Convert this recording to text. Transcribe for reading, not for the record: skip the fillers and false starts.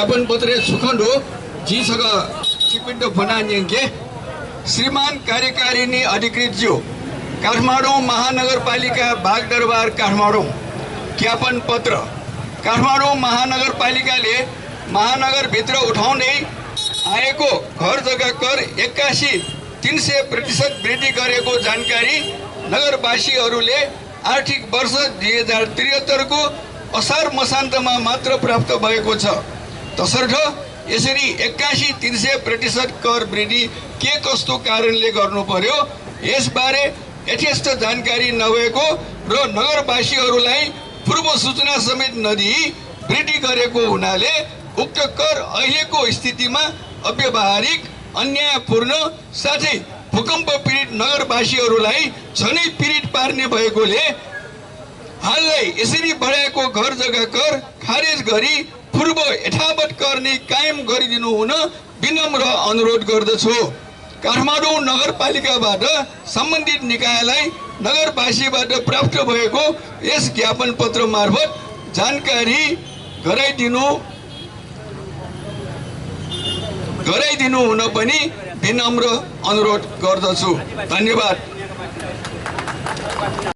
ज्ञापन पत्र सुखंडो जी सग चिपिंडो बनाएंगे श्रीमान कार्यकारिणी अधिकृत ज्यू काठमाडौँ महानगरपालिका बागदरबार काठमाडौँ ज्ञापन पत्र काठमाडौँ महानगरपालिकाले महानगरभित्र उठाउँदै आएको घर जग्गा कर 81-300% वृद्धि गरेको जानकारी नगरवासीहरूले आर्थिक वर्ष 2073 को असार मसान्तमा मात्र प्राप्त भएको छ। तसर्थ यसरी 81-300% कर वृद्धि के कस्तो कारणले गर्नु पर्यो यसबारे यथेष्ट जानकारी नभएको र नगरवासीहरूलाई पूर्व सूचना समेत नदिई वृद्धि गरेको हुनाले उक्त कर अहिलेको स्थितिमा अव्यावहारिक अन्यायपूर्ण साथै भूकम्प पीडित नगरवासीहरूलाई झनै पीडित पार्ने भएकोले हाललाई यसरी बढाएको घर जग्गा कर खारेज गरी पूर्व यथावत कर नै कायम गरिदिनु हुन विनम्र अनुरोध गर्दछु। काठमाडौँ नगरपालिकाबाट सम्बन्धित निकायलाई नगरवासीबाट प्राप्त भएको यस ज्ञापन पत्र मार्फत जानकारी गराइदिनु हुन पनि विनम्र अनुरोध गर्दछु। धन्यवाद।